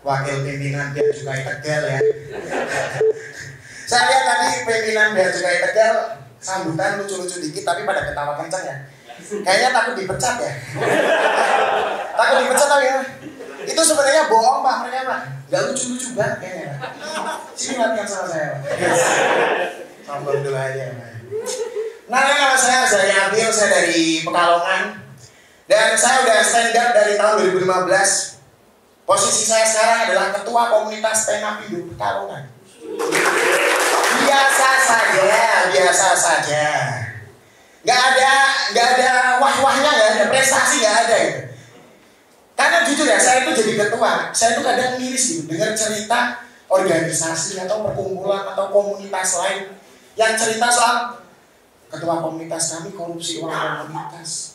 wakil pimpinan Bea Cukai Tegal ya. Saya lihat tadi pimpinan Bea Cukai Tegal sambutan lucu-lucu dikit tapi pada ketawa kencang ya. Kayaknya takut dipecat ya. Takut dipecat tapi ya. Itu sebenarnya bohong Pak mereka Pak. Gak lucu-lucu banget kayaknya Pak. Sini latihan sama saya Pak. Sambal dulu aja Pak. Nah nama saya Zari Abil, saya dari Pekalongan. Dan saya udah stand up dari tahun 2015. Posisi saya sekarang adalah ketua komunitas stand up hidup Pekalongan. Biasa saja. Gak ada wah-wahnya, gak ada prestasi, gak ada gitu. Karena jujur ya, saya itu jadi ketua, saya itu kadang miris gitu dengar cerita organisasi atau perkumpulan atau komunitas lain yang cerita soal ketua komunitas kami korupsi uang komunitas,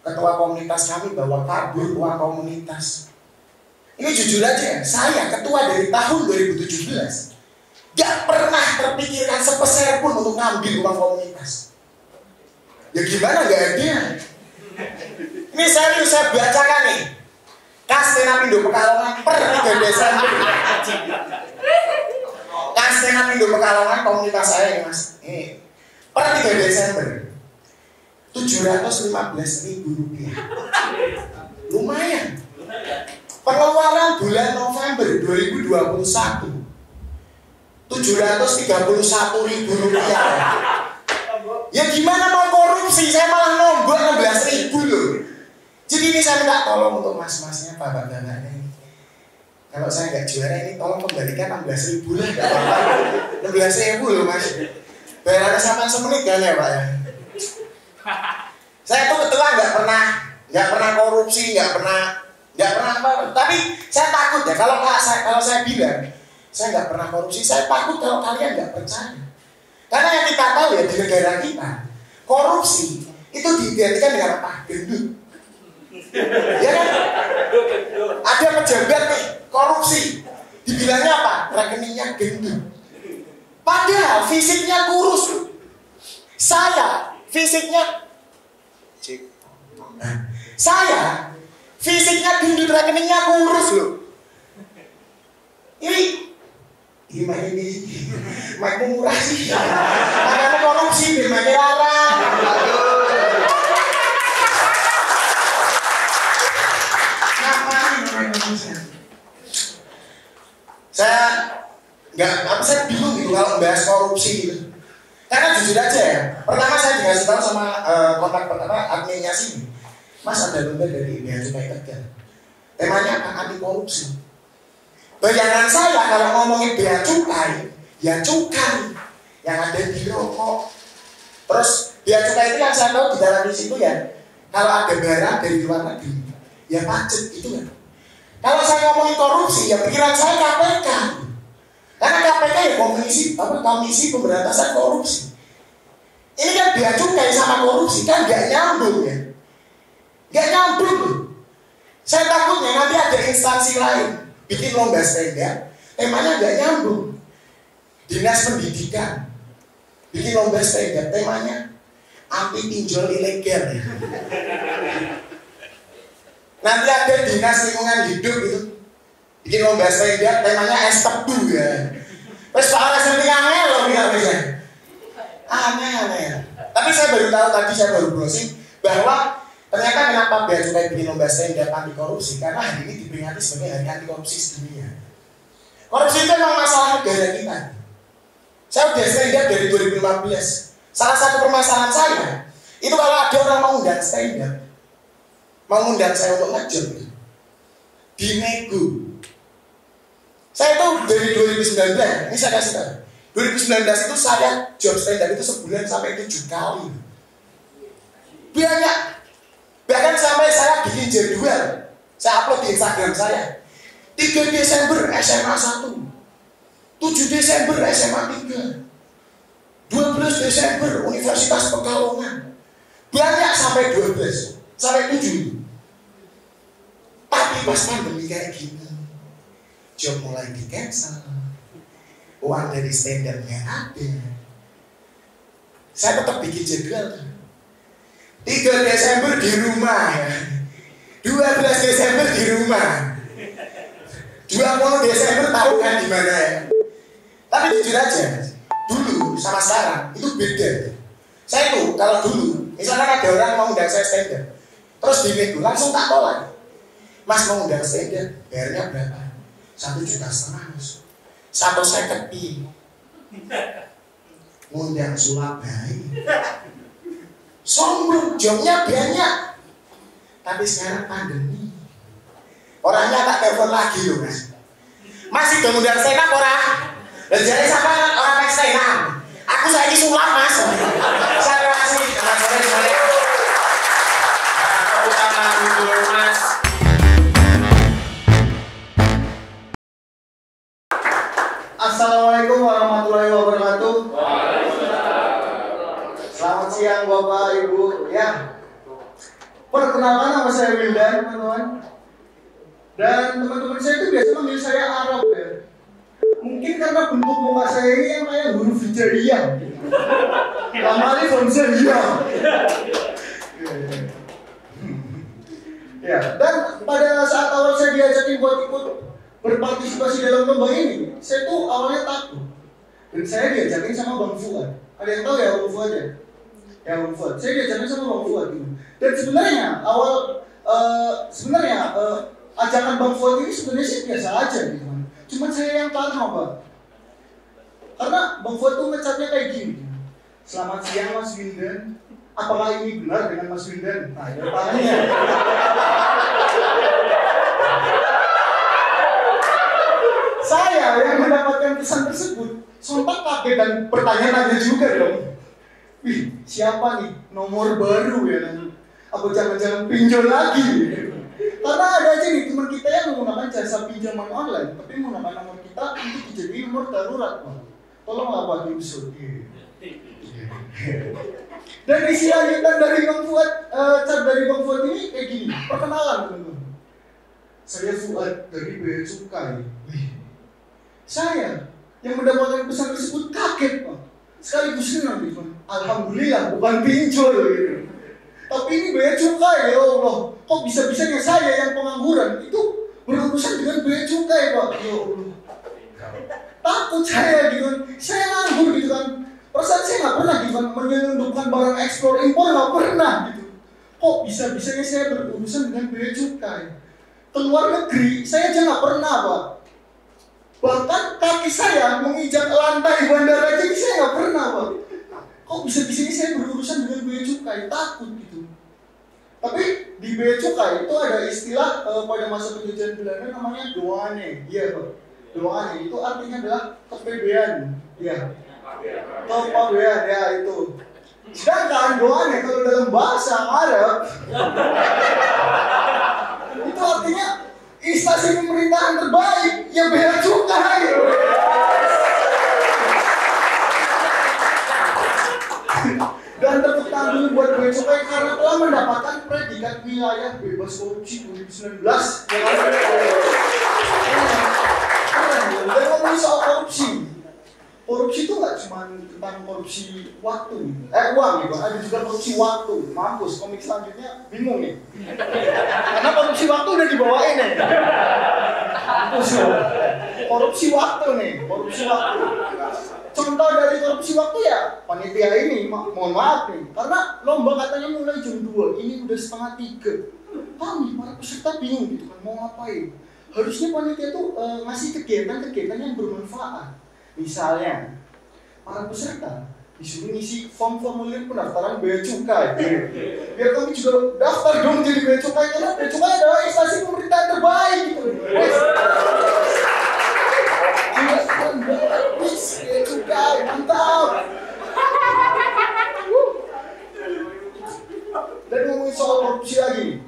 ketua komunitas kami bawa kabur uang komunitas. Ini jujur aja ya, saya ketua dari tahun 2017 gak pernah terpikirkan sepeser pun untuk ngambil uang komunitas. Ya gimana gak ada. Ini serius saya bacakan nih. Kastenapindo Pekalongan per 3 Desember. Kastenapindo Pekalongan komunitas saya ini Mas. Ini per 3 Desember 715.000 rupiah. Lumayan. Pengeluaran bulan November 2021 731.000 rupiah. Ya gimana mau korupsi, saya malah nombok 16.000 loh. Jadi ini saya minta tolong untuk mas-masnya, bapak-bapaknya ini. Kalau saya nggak juara ini tolong kembalikan 16.000 lah. 16.000 loh mas. Bayar ada sampai semenit kan ya Pak ya. Saya tuh ketua nggak pernah korupsi, nggak pernah apa. Tapi saya takut ya kalau saya bilang saya nggak pernah korupsi, saya takut kalau kalian nggak percaya. Karena yang kita tahu ya di negara kita, korupsi itu diidentikan dengan apa? Gendut. Ya kan? Ada pejabat nih, korupsi. Dibilangnya apa? Rekeningnya gendut. Padahal fisiknya kurus. Saya fisiknya gendut, rekeningnya kurus loh. Ini makin murah sih. Makanya korupsi, makin larang. Saya bingung gitu kalau membahas korupsi gitu. Karena jujur aja ya, pertama saya dikasih tahu sama kontak pertama adminnya sini, Mas ada lomba dari Bea Cukai Tegal. Temanya akan anti korupsi. Bayangan saya kalau ngomongin bea cukai, ya cukai yang ada di rokok. Terus bea cukai itu yang saya tahu di dalam situ ya, kalau ada barang dari luar negeri, ya pajak itu kan. Kalau saya ngomongin korupsi, ya pikiran saya KPK. Karena KPK ya komisi pemberantasan korupsi. Ini kan bea cukai sama korupsi kan gak nyambung ya, gak nyambung. Saya takutnya nanti ada instansi lain bikin lomba stand up, temanya gak nyambung. Dinas pendidikan bikin lomba stand up, temanya anti pinjol ilegal. Nanti ada dinas lingkungan hidup gitu, bikin lomba stand up, temanya es tebu ya. Terus Pak Aras nanti aneh loh bilang-bilang. Aneh. Tapi saya baru tahu tadi, saya baru browsing bahwa ternyata kenapa Bea Cukai bikin lomba stand up anti korupsi, karena hari ini diperingati sebagai hari anti korupsi sedunia. Korupsi itu memang masalah negara kita. Saya udah stand up dari 2015. Salah satu permasalahan saya itu kalau ada orang mau undang stand up, mau undang saya untuk ngejob, dinego. Saya tuh dari 2019, ini saya kasih tahu, 2019 itu saya job stand up itu sebulan sampai 7 kali. Banyak. Bahkan sampai saya bikin jadwal, saya upload di Instagram saya. 3 Desember SMA 1, 7 Desember SMA 3, 12 Desember Universitas Pekalongan. Banyak sampai 12, sampai 7. Tapi pas pandemi kayak gini, job mulai di cancel, uang dari stand up-nya ada. Saya tetap bikin jadwal. 3 Desember di rumah ya, 12 Desember di rumah, 20 Desember tahu kan di mana ya. Tapi jujur aja, dulu sama sekarang itu beda. Saya tuh kalau dulu, misalkan ada orang mau undang saya stand up, terus di minggu langsung tak tolak. Mas mau undang stand up, bayarnya berapa? 1,5 juta mas. 1,50 pi. Ngundang Surabaya. Sombong, jomnya banyak. Tapi sekarang pandemi. Orangnya tak telepon lagi loh mas. Masih udah ngundang stand up orang. Dan jadi siapa orang yang stand up? Aku saya sulap mas. Saya kasih mas. Tepuk tangan dulu mas. Assalamualaikum warahmatullahi wabarakatuh. Selamat siang Bapak Ibu. Ya, perkenalkan nama saya Wildan, teman-teman. Dan teman-teman saya itu biasa manggil saya Arab ya. Mungkin karena bentuk muka saya ini yang kayak huruf hijaiyah. Kamali Hamzahiyah. Ya, dan pada saat awal saya diajakin buat ikut berpartisipasi dalam lomba ini, saya tuh awalnya takut. Dan saya diajakin sama Bang Fuad. Ada yang tahu ya Bang Fuad ya? Ya Bang Fuad. Saya diajakin sama Bang Fuad ini. Dan sebenarnya ajakan Bang Fuad ini sebenarnya sih biasa aja gitu kan. Cuma saya yang parno Bang. Karena Bang Fuad tuh ngecatnya kayak gini. Selamat siang Mas Wildan. Apakah ini benar dengan Mas Wildan? Nah, ya tanya. Saya yang mendapatkan pesan tersebut sontak kaget dan bertanya-tanya juga dong. Wih, siapa nih? Nomor baru ya nanti. Apa jangan-jangan pinjol lagi? Karena ada aja nih teman kita yang menggunakan jasa pinjaman online, tapi menggunakan nomor kita untuk dijadiin nomor darurat, Bang. Tolonglah Pak diusut. Dan isi lanjutan dari Bang Fuad, cat dari Bang Fuad ini kayak gini. Perkenalan teman-teman. Saya Fuad dari Bea Cukai. Saya yang mendapatkan pesan tersebut kaget Pak. Sekaligus senang gitu. Alhamdulillah bukan pinjol gitu. Tapi ini bea cukai ya Allah. Kok bisa-bisanya saya yang pengangguran itu berurusan dengan bea cukai Pak. Ya Allah. Takut saya gitu kan. Saya nganggur gitu kan. Perasaan saya nggak pernah gitu kan menyelundupkan barang ekspor impor nggak pernah gitu. Kok bisa-bisanya saya berurusan dengan bea cukai. Keluar negeri saya aja nggak pernah Pak. Bahkan kaki saya menginjak lantai bandara aja saya nggak pernah Pak. Kok bisa-bisanya saya berurusan dengan bea cukai, takut gitu. Tapi di bea cukai itu ada istilah pada masa penjajahan Belanda namanya douane. Iya Pak. Douane itu artinya adalah kepabean. Iya. Kepabean ya itu. Sedangkan douane kalau dalam bahasa Arab itu artinya instansi pemerintahan terbaik yang bea cukai. Dan tepuk tangan dulu buat bea cukai karena telah mendapatkan predikat wilayah bebas korupsi 2019. Dan ngomongin soal korupsi. Korupsi itu nggak cuma tentang korupsi waktu, uang gitu. Ada juga korupsi waktu. Mampus, komik selanjutnya bingung nih. Karena korupsi waktu udah dibawain nih. Mampus loh. Korupsi waktu nih, korupsi waktu. Contoh dari korupsi waktu ya panitia ini, mohon maaf nih. Karena lomba katanya mulai jam 2, ini udah setengah 3. Kami para peserta bingung gitu kan mau ngapain. Harusnya panitia tuh ngasih kegiatan-kegiatan yang bermanfaat. Misalnya, para peserta disuruh ngisi formulir pendaftaran bea cukai. Biar kami juga daftar dong jadi bea cukai karena bea cukai adalah instansi pemerintahan terbaik gitu. Bea cukai, mantap. Dan ngomongin soal korupsi lagi.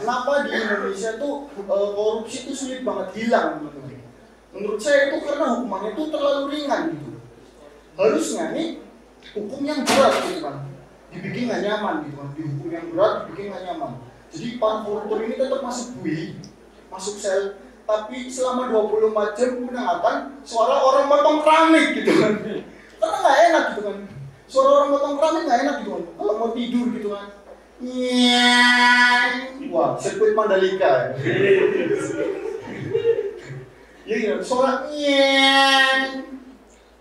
Kenapa di Indonesia tuh korupsi itu sulit banget hilang, teman-teman? Menurut saya itu karena hukumannya itu terlalu ringan gitu. Harusnya nih hukum yang berat gitu kan, dibikin nggak nyaman gitu kan. Dihukum yang berat dibikin nggak nyaman. Jadi para koruptor ini tetap masuk bui, masuk sel, tapi selama 24 jam mendengarkan suara orang motong keramik gitu kan. Karena nggak enak gitu kan. Suara orang motong keramik nggak enak gitu kan. Kalau mau tidur gitu kan. Wah, sirkuit Mandalika. Jadi suara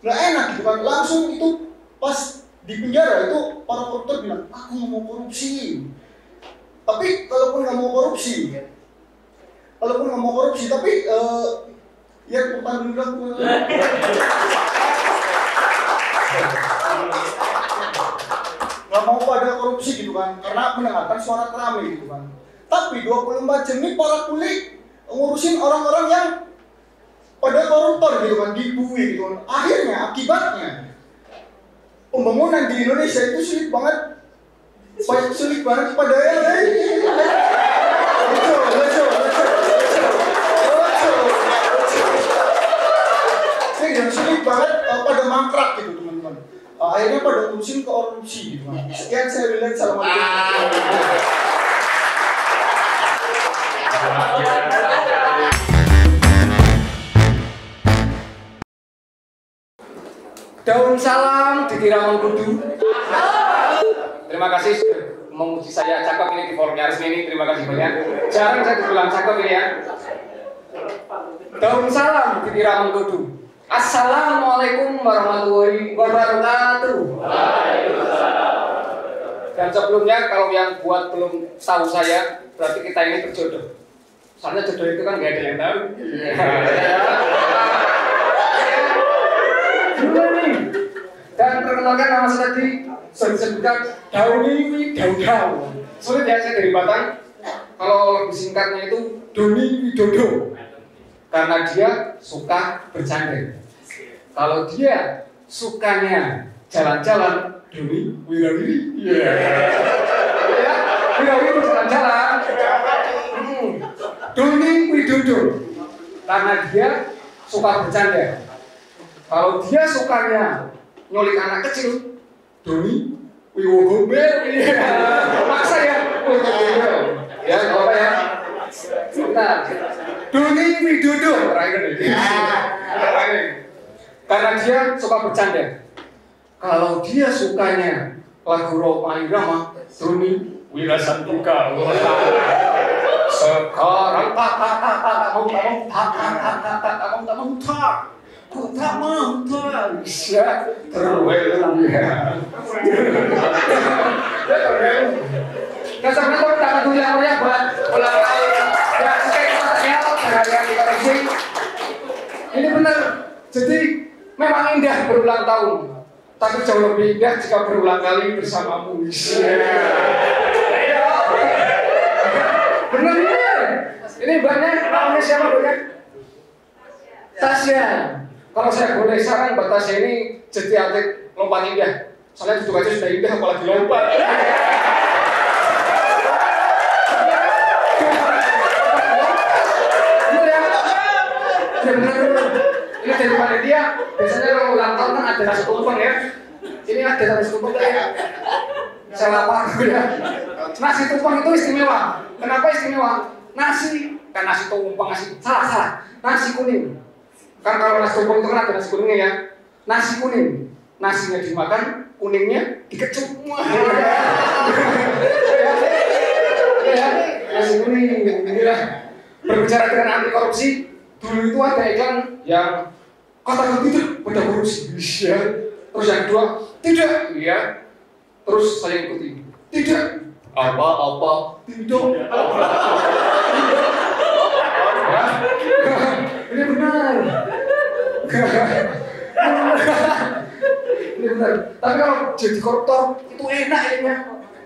nggak enak gitu kan. Langsung itu pas di penjara itu para koruptor bilang, aku nggak mau korupsi. Tapi kalaupun nggak mau korupsi, tapi ya utang dulu nggak mau pada korupsi gitu kan, karena mendengarkan suara keramik gitu kan. Tapi 24 jam ini para kuli ngurusin orang-orang yang pada koruptor gitu kan, dibui gitu kan. Akhirnya akibatnya pembangunan di Indonesia itu sulit banget pada sulit banget pada mangkrak gitu teman-teman. Akhirnya pada ngurusin korupsi gitu kan. Sekian saya bilang, assalamualaikum. Daun salam dikira mengkudu. Terima kasih sudah memuji saya. Cakep ini di forumnya resmi ini. Terima kasih banyak. Jarang saya dibilang cakep ini ya. Daun salam dikira mengkudu. Assalamualaikum warahmatullahi wabarakatuh. Dan sebelumnya kalau yang buat belum tahu saya, berarti kita ini berjodoh. Soalnya jodoh itu kan gak ada yang tahu. Dan perkenalkan nama saya tadi, saya disebutkan Doni Widodo. Sulit ya, saya dari Batang. Kalau lebih singkatnya itu Doni Widodo, karena dia suka bercanda. Kalau dia sukanya jalan-jalan, Doni Wirawiri. Wirawiri jalan-jalan. Doni Widodo, karena dia suka bercanda. Kalau dia sukanya nyulik anak kecil, Doni Wiwogombel, maksa ya, ya nggak apa ya. Nah, Doni Widodo, karena dia suka bercanda. Kalau dia sukanya lagu Roma Irama, Doni Wirasantika. Sekarang tak ku tak mau bisa terwelung ya. Kasar-kasar tangan dulu yang buat ulang tahun. Ya, sekali katanya hari kita racing. Ini benar. Jadi memang indah berulang tahun, tapi jauh lebih indah jika berulang kali bersamamu. Benar ya. Ini banyak namanya siapa banyak? Tasya. Kalau saya boleh saran, Mbak Tasya ini jadi atlet lompat indah. Soalnya duduk aja sudah indah, apalagi lompat. Ya benar. Ini dari panitia. Biasanya kalau ulang tahun kan ada nasi tumpeng ya. Ini ada nasi tumpeng ya. Saya lapar ya. Nasi tumpeng itu istimewa. Kenapa istimewa? Nasi, kan nasi tumpeng, salah. Nasi kuning. Kan kalau nasi tumpeng itu kan ada nasi kuningnya ya. Nasi kuning, nasinya dimakan, kuningnya dikecup. Ya, nasi kuning. Inilah berbicara dengan anti korupsi. Dulu itu ada iklan yang katakan tidak pada korupsi. Ya. Terus yang kedua, tidak. Ya. Terus saya ikuti. Tidak. Apa? Tidak. Ya. Ini benar. Ini benar. Tapi kalau jadi koruptor itu enak ya.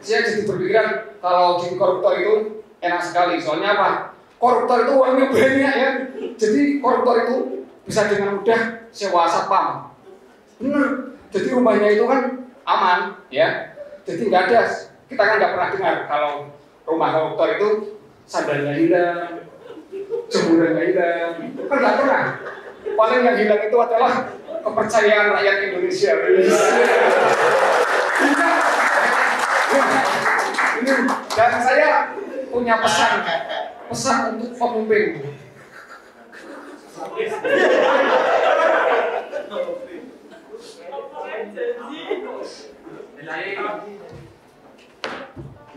Saya jadi berpikiran kalau jadi koruptor itu enak sekali. Soalnya apa? Koruptor itu uangnya banyak ya. Jadi koruptor itu bisa dengan mudah sewa satpam. Benar. Jadi rumahnya itu kan aman ya. Jadi nggak ada. Kita kan nggak pernah dengar kalau rumah koruptor itu sandalnya hilang, jemurannya hilang. Kan nggak pernah. Paling yang hilang itu adalah kepercayaan rakyat Indonesia. Ini dan saya punya pesan untuk pemimpin.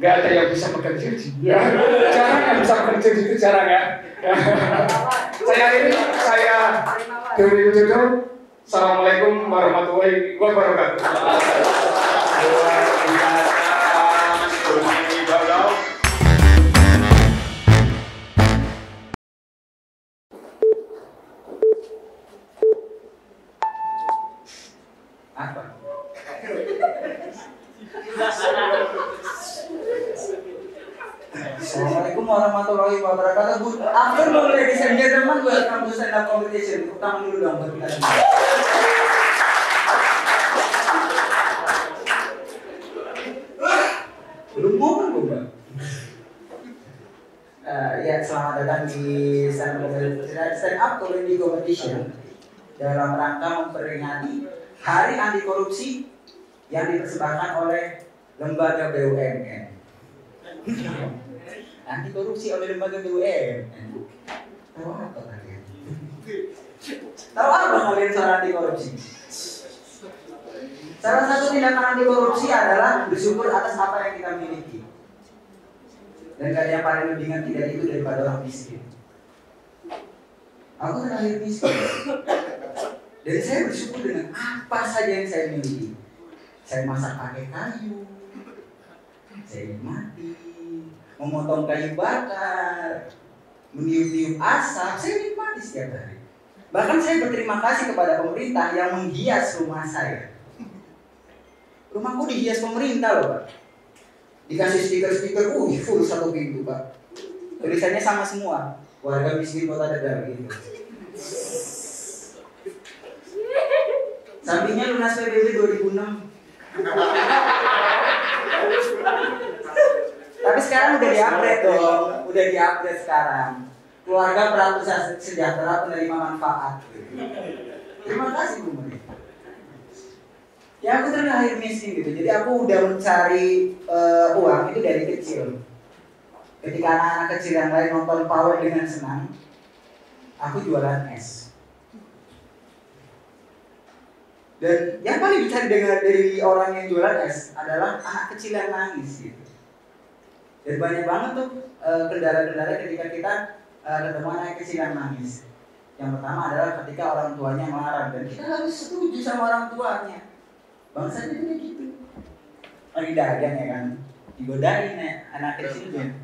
Nggak ada yang bisa pegang janji. Ya. Jarang yang bisa pegang janji itu jarang ya. Saya Dewi Widodo. Assalamualaikum warahmatullahi wabarakatuh. Luar biasa, Mas Budi Widodo. Apa? Assalamualaikum warahmatullahi wabarakatuh. Good afternoon, ladies and gentlemen. Welcome to stand up competition. Tangan dulu dong buat kita. Belum ngomong belum, Bang? Ya, selamat datang di stand up competition dalam rangka memperingati Hari Anti Korupsi yang dipersembahkan oleh Lembaga BUMN. Anti korupsi oleh Lembaga BUMN. Tahu apa kalian? Tahu apa kalian soal anti korupsi? Salah satu tindakan anti korupsi adalah bersyukur atas apa yang kita miliki. Dan gak ada yang paling lebih ngerti dari itu daripada orang miskin. Aku terakhir miskin. Dan saya bersyukur dengan apa saja yang saya miliki. Saya masak pakai kayu, saya nikmati, memotong kayu bakar, meniup-niup asap, saya nikmati setiap hari. Bahkan saya berterima kasih kepada pemerintah yang menghias rumah saya. Rumahku dihias pemerintah loh, Pak. Dikasih stiker-stiker, full satu pintu, Pak. Tulisannya sama semua, warga miskin Kota Tegal gitu. Sampingnya lunas PBB 2006. Tapi sekarang udah di-upgrade dong, udah di-upgrade sekarang. Keluarga Pramusa Sejahtera penerima manfaat. Terima kasih pemerintah. Ya aku terlahir miskin gitu, jadi aku udah mencari uang itu dari kecil. Ketika anak-anak kecil yang lain nonton Power dengan senang, aku jualan es. Dan yang paling bisa didengar dari orang yang jualan es adalah anak kecil yang nangis gitu. Dan banyak banget tuh kendala-kendala ketika kita ketemu anak kecil yang nangis. Yang pertama adalah ketika orang tuanya marah dan kita harus setuju sama orang tuanya. Bangsanya itu kayak gitu. Lagi dagang ya kan, digodain ya anak kecilnya.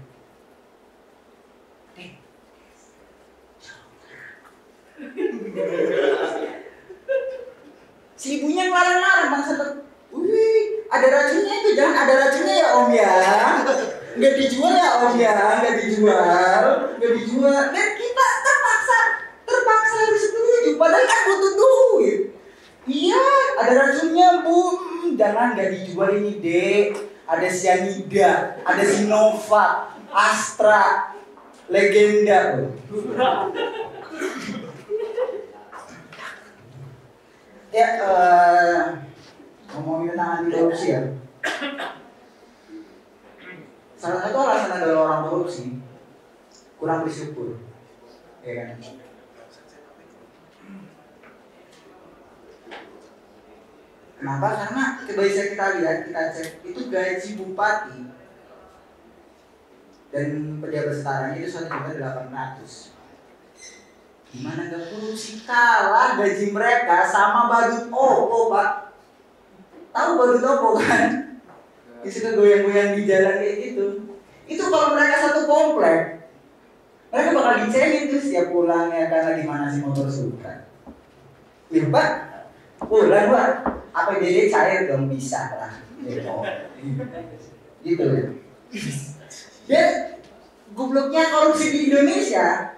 Si ibunya ngelarang-larang bangsa wih, ada racunnya itu, jangan ada racunnya ya om ya. Nggak dijual ya om ya, nggak dijual. Dan kita terpaksa harus setuju, padahal kan butuh duit. Iya, ada racunnya bu, jangan nggak dijual ini dek. Ada cyanida, ada Sinovac, Astra, Legenda. Ya, ngomongin tentang anti korupsi ya. Salah satu alasan adalah orang korupsi kurang bersyukur, ya kan? Kenapa? Karena bisa kita lihat, kita cek itu gaji bupati dan pejabat setaranya itu 1.800.000. Gimana gak korupsi, kalah gaji mereka sama badut Oppo, Pak. Tahu badut Oppo kan? Yang suka goyang-goyang di jalan kayak gitu. Itu kalau mereka satu komplek, mereka bakal dicengin tuh setiap pulangnya karena gimana sih motor suka. Ya Pak, pulang Pak, APBD cair dong, bisa lah. Gitu ya. Dan gobloknya korupsi di Indonesia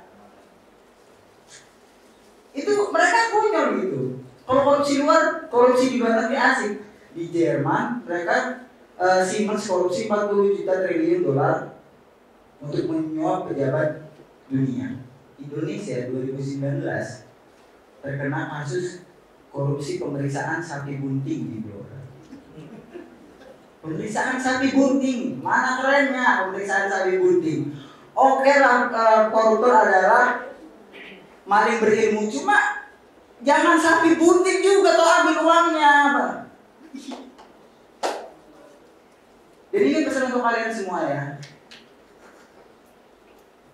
itu mereka konyol gitu. Kalau korupsi di luar negeri asik. Di Jerman mereka Siemens korupsi 40 juta triliun dolar untuk menyuap pejabat dunia. Indonesia 2019 terkena kasus korupsi pemeriksaan sapi bunting di Blora. Pemeriksaan sapi bunting, mana kerennya pemeriksaan sapi bunting? Oke lah, koruptor adalah maling berilmu, cuma jangan sapi bunting juga tuh ambil uangnya, Pak. Jadi ini pesan untuk kalian semua ya.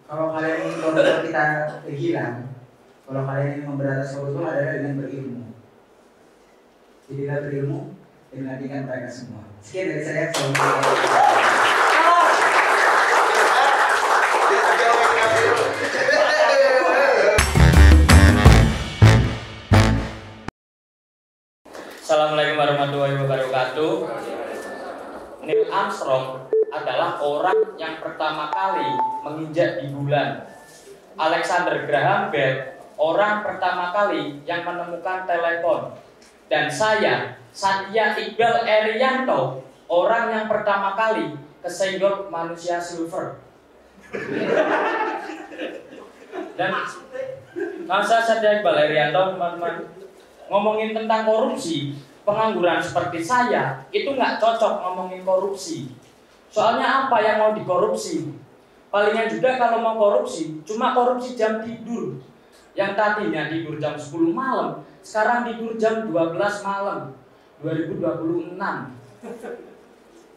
Kalau kalian ingin koruptor kita hilang, Kalau kalian ingin memberantas korupsi adalah dengan berilmu. Jadilah berilmu dan gantikan mereka semua. Sekian dari saya. Assalamualaikum warahmatullahi wabarakatuh. Neil Armstrong adalah orang yang pertama kali menginjak di bulan. Alexander Graham Bell orang pertama kali yang menemukan telepon. Dan saya, Satya Iqbal Erianto, orang yang pertama kali kesenggol manusia silver. Dan masa Satya Iqbal Erianto, teman-teman, ngomongin tentang korupsi, pengangguran seperti saya itu nggak cocok ngomongin korupsi. Soalnya apa yang mau dikorupsi? Palingan juga kalau mau korupsi, cuma korupsi jam tidur. Yang tadinya tidur jam 10 malam, sekarang tidur jam 12 malam 2026.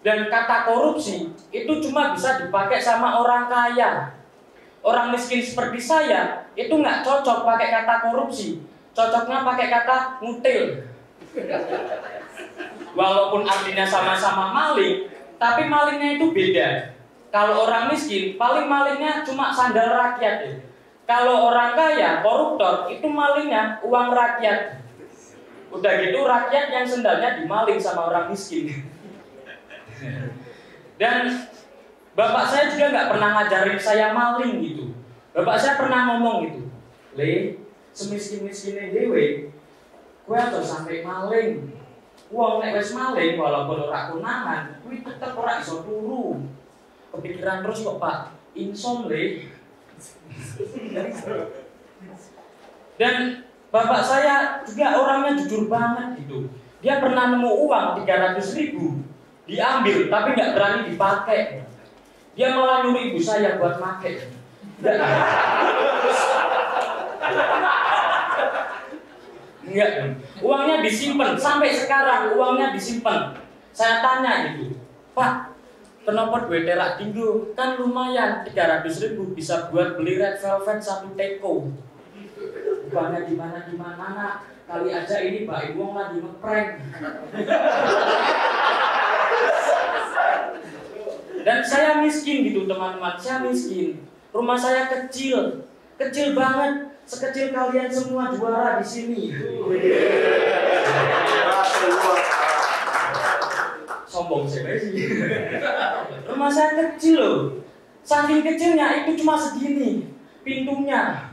Dan kata korupsi itu cuma bisa dipakai sama orang kaya. Orang miskin seperti saya itu nggak cocok pakai kata korupsi. Cocoknya pakai kata ngutil. Walaupun artinya sama-sama maling, tapi malingnya itu beda. Kalau orang miskin, paling malingnya cuma sandal rakyat ya. Kalau orang kaya, koruptor, itu malingnya uang rakyat. Udah gitu rakyat yang sendalnya dimaling sama orang miskin. Dan bapak saya juga nggak pernah ngajarin saya maling gitu. Bapak saya pernah ngomong gitu, Le, semiskin-miskinnya dewe, kowe aja sampai maling. Wong nek wis maling walaupun ora konangan, kuwi tetep ora iso turu. Kepikiran terus kok, Pak. Insom le. Dan bapak saya juga orangnya jujur banget gitu. Dia pernah nemu uang 300.000, diambil tapi nggak berani dipakai. Dia malah nyuruh ibu saya buat pakai. Enggak, uangnya disimpan sampai sekarang, uangnya disimpan. Saya tanya gitu, Pak, kenapa duit terak tinggu? Kan lumayan, 300.000 bisa buat beli red velvet 1 teko. Bukannya gimana, kali aja ini Mbak Ibu lagi ngeprank. Dan saya miskin gitu teman-teman, saya miskin. Rumah saya kecil banget. Sekecil kalian semua juara di sini. Sombong sih. Rumah saya kecil loh. Saking kecilnya itu cuma segini pintunya.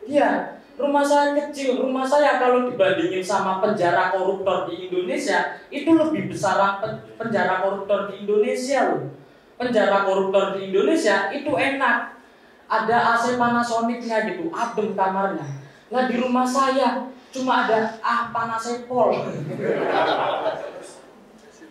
Iya, rumah saya kecil. Rumah saya kalau dibandingin sama penjara koruptor di Indonesia, itu lebih besar penjara koruptor di Indonesia loh. Penjara koruptor di Indonesia itu enak. Ada AC Panasonic-nya gitu, adem kamarnya. Nah di rumah saya cuma ada Panasepol.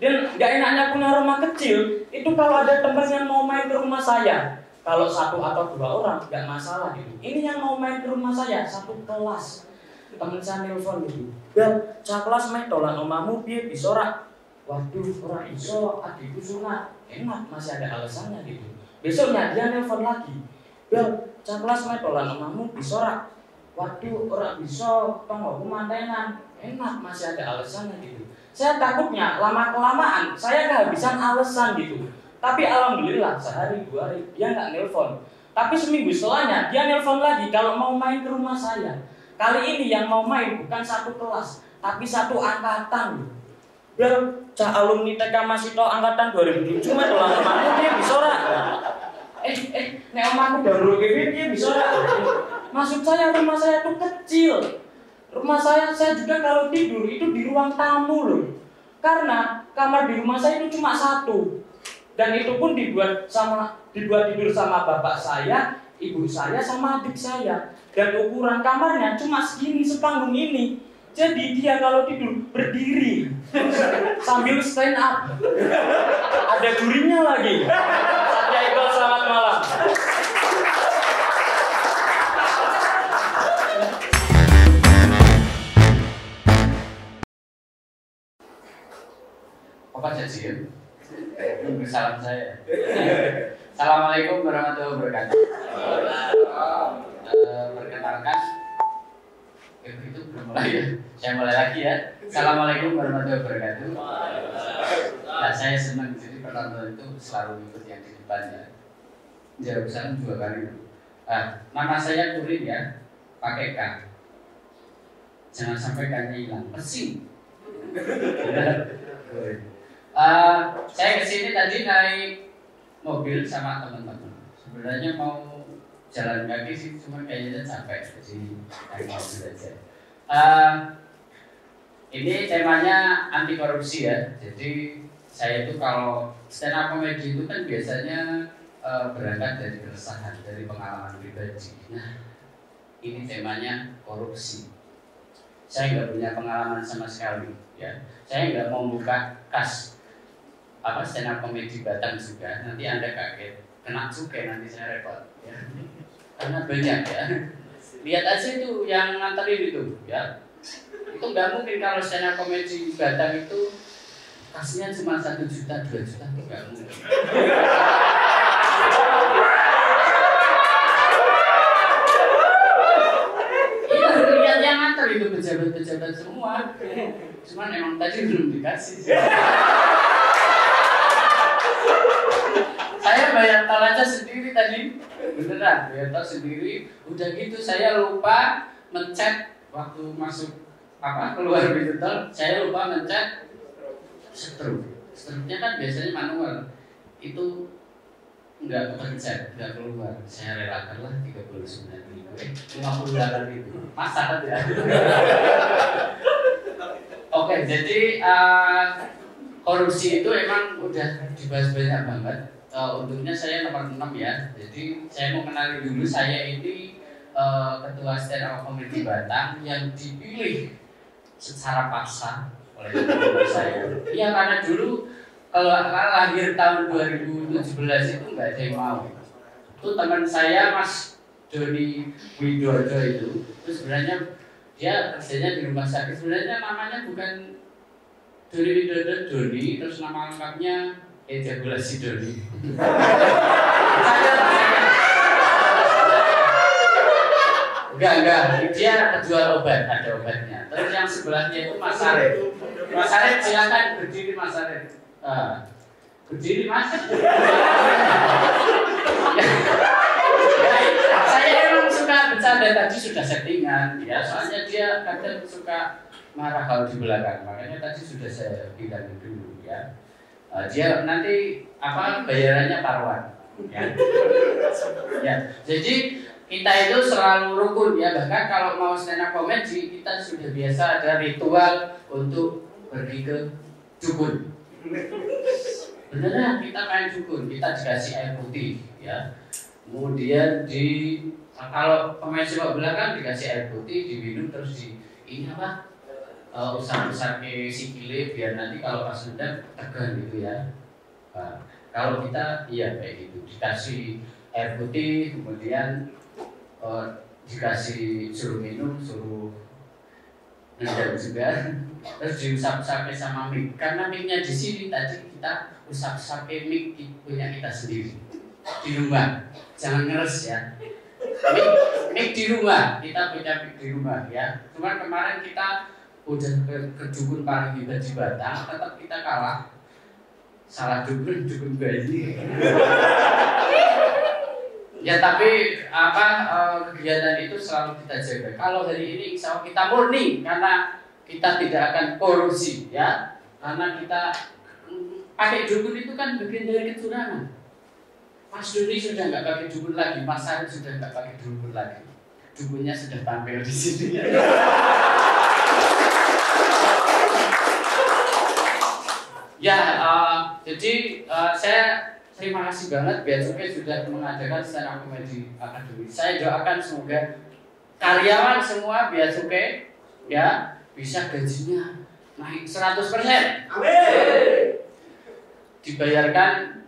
Dan gak enaknya punya rumah kecil, itu kalau ada teman yang mau main ke rumah saya, kalau 1 atau 2 orang gak masalah gitu. Ini yang mau main ke rumah saya, 1 kelas. Temen saya nelfon gitu, Bel, cah kelas main dolan omamu piye bisa ora? Waduh, ora iso, adikku sunat. Enak, masih ada alasannya gitu. Besoknya dia nelfon lagi, Bel, cah kelas main dolan omamu bisa ora? Waduh, ora bisa, tonggoku mantenan. Enak, masih ada alasannya gitu. Saya takutnya lama-kelamaan saya kehabisan alasan gitu. Tapi alhamdulillah sehari 2 hari dia nggak nelpon. Tapi seminggu setelahnya dia nelpon lagi kalau mau main ke rumah saya. Kali ini yang mau main bukan 1 kelas, tapi 1 angkatan. Biar cah alumni TK Masito angkatan 2007 mah dolan omamu dia bisa ora? Nek omaku baru gede dia bisa ora? Maksud saya rumah saya tuh kecil. Rumah saya juga kalau tidur itu di ruang tamu loh. Karena kamar di rumah saya itu cuma 1. Dan itu pun dibuat tidur sama bapak saya, ibu saya, sama adik saya. Dan ukuran kamarnya cuma segini, sepanggung ini. Jadi dia kalau tidur berdiri sambil stand up. Ada durinya lagi. Satya Iqbal, selamat malam. Apa jadi? Salam saya. Assalamualaikum warahmatullahi wabarakatuh. Perkenalkan, Itu belum mulai ya. Saya mulai lagi ya. Assalamualaikum warahmatullahi wabarakatuh. Nah, saya senang jadi penonton itu selalu ikut yang di depan ya. Jawab salam 2 kali. Nama saya Kurin ya, pakai K. Jangan sampai K-nya hilang. Pesing. Saya kesini tadi naik mobil sama teman-teman. Sebenarnya mau jalan kaki sih, cuma kayaknya capek, jadi naik mobil aja. Ini temanya anti korupsi ya. Jadi saya itu kalau stand up comedy itu kan biasanya berangkat dari keresahan, dari pengalaman pribadi. Nah, ini temanya korupsi. Saya nggak punya pengalaman sama sekali ya. Saya nggak mau buka kas stand up comedy Batam juga. Nanti Anda kaget, kena cukai nanti saya repot ya. Karena banyak ya. Lihat aja itu yang nganterin itu ya. Itu nggak mungkin kalau stand up comedy Batam itu kasnya cuma 1 juta, 2 juta itu nggak mungkin. Iya, lihat yang nganter itu pejabat-pejabat semua. Cuman emang tadi belum dikasih. Saya bayar tol aja sendiri tadi, beneran bayar tol sendiri. Udah gitu saya lupa mencet waktu masuk keluar pintu tol, saya lupa mencet stroke. Stroke-nya kan biasanya manual, itu nggak kepencet, nggak keluar. Saya relakanlah 39.000, 58.000. Masa kan ya? Oke, jadi korupsi itu emang udah dibahas banyak banget. Untuknya saya nomor 6 ya. Jadi saya mau kenalin dulu, saya ini ketua stand up comedy Batam yang dipilih secara paksa oleh teman saya. Iya, karena dulu kalau lahir tahun 2017 itu nggak ada yang mau. Itu teman saya Mas Doni Widodo itu sebenarnya dia kerjanya di rumah sakit. Sebenarnya namanya bukan Doni Widodo Doni, terus nama lengkapnya ejakulasi Doni. Enggak, dia penjual obat, ada obatnya. Terus yang sebelahnya itu Mas Arif. Mas Arif silakan berdiri Mas Arif. Berdiri Mas. Saya emang suka bercanda, tadi sudah settingan ya, soalnya dia kadang suka marah kalau di belakang, makanya tadi sudah saya bilangin dulu ya. Dia nanti bayarannya paruan ya. Ya, jadi kita itu selalu rukun ya, bahkan kalau mau stand up comedy kita sudah biasa ada ritual untuk pergi ke dukun. Beneran kita main dukun, kita dikasih air putih ya. Kemudian kalau pemain sepak bola kan dikasih air putih, diminum terus usap-usap ke sikile biar nanti kalau pas nendang tegang gitu ya. Kalau kita iya kayak gitu, dikasih air putih, kemudian dikasih suruh minum, suruh nendang juga, terus diusap-usap sama mic. Karena micnya di sini tadi kita usap-usap mic punya kita sendiri di rumah, jangan ngeres ya. Mic di rumah, kita punya mic di rumah ya. Cuman kemarin kita udah ke dukun paling hebat di Batam, tetap kita kalah. Salah dukun bayi. Ya tapi kegiatan itu selalu kita jaga. Kalau hari ini insya Allah kita murni karena kita tidak akan korupsi ya. Karena kita pakai dukun itu kan bagian dari kecurangan. Mas Doni sudah nggak pakai dukun lagi, Mas Arif sudah nggak pakai dukun lagi. Dukunnya sudah tampil di sini. Ya, jadi saya terima kasih banget Bea Cukai sudah mengadakan stand up comedy academy. Saya doakan semoga karyawan semua Bea Cukai ya bisa gajinya naik 100%. Amin. Dibayarkan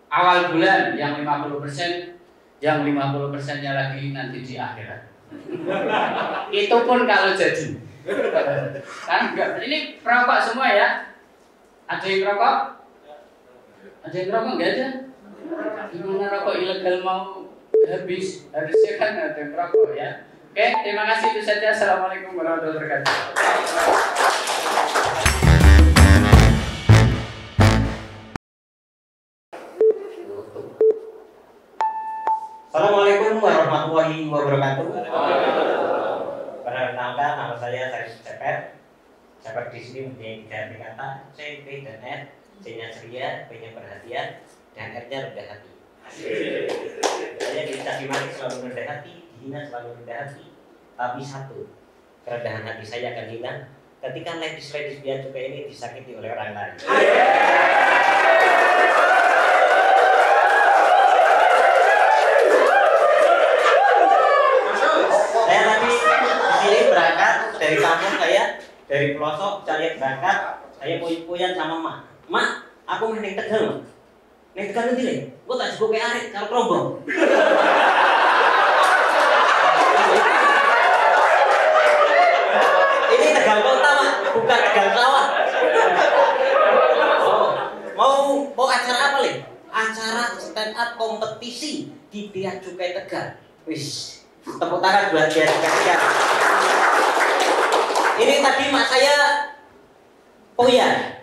awal bulan yang 50%, yang 50%-nya lagi nanti di akhirat. Itu pun kalau jadi. Kan enggak, ini perokok semua ya. Ada yang rokok? Ada yang rokok? Enggak ada? Gimana rokok ilegal mau habis? Harusnya kan ada yang rokok ya. Oke, terima kasih itu saja. Assalamualaikum warahmatullahi wabarakatuh. Assalamualaikum warahmatullahi wabarakatuh. Perkenalkan, nama saya Sarif Cepet. Cepet di sini mempunyai 3 arti kata: C, P, dan R. C-nya ceria, P-nya perhatian, dan R-nya rendah hati. Saya dicaci maki selalu rendah hati, dihina selalu rendah hati. Tapi satu, kerendahan hati saya akan hilang ketika ladies biar cukai ini disakiti oleh orang lain. Saya tadi di sini berangkat dari kampung saya, dari pelosok saya berangkat, saya poin-poinan sama mak. Mak, aku main Tegal, mak. Neng Tegal nanti nih, gua tak sebut kayak Arif, kalau kerombong. Ini Tegal kota, mak, bukan Tegal sawah. Mau acara apa nih? Acara stand up kompetisi di Bea Cukai Tegal. Wis, tepuk tangan buat Bea Cukai Tegal. Ini tadi mak saya poyan.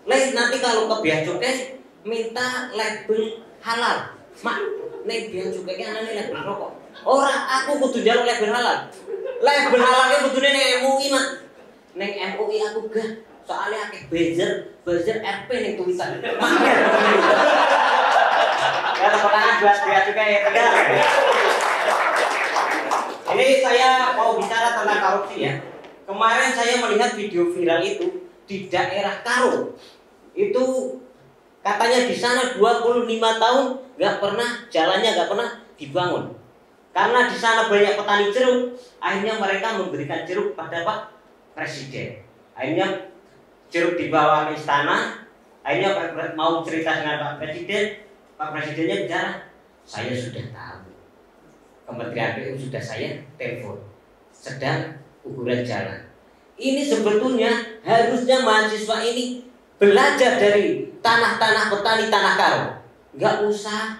Nanti kalau ke Bea Cukai minta label halal. Mak, nek Bea Cukai ki anane label rokok. Ora, aku kudu njaluk label halal. Label halal ki kudune ning MUI, Mak. Ning MUI aku gah. Soalnya akeh buzzer RP ning tulisan. Ya, tepuk tangan buat Bea Cukai Tegal. Ini saya mau bicara tentang korupsi ya. Kemarin saya melihat video viral itu di daerah Karo. Itu katanya di sana 25 tahun jalannya nggak pernah dibangun. Karena di sana banyak petani jeruk, akhirnya mereka memberikan jeruk pada Pak Presiden. Akhirnya jeruk dibawa ke istana, akhirnya mau cerita dengan Pak Presiden, Pak Presidennya bicara, saya sudah tahu. Kementerian PU sudah saya telepon, sedang ukuran jalan. Ini sebetulnya harusnya mahasiswa ini belajar dari tanah-tanah petani tanah Karo. Gak usah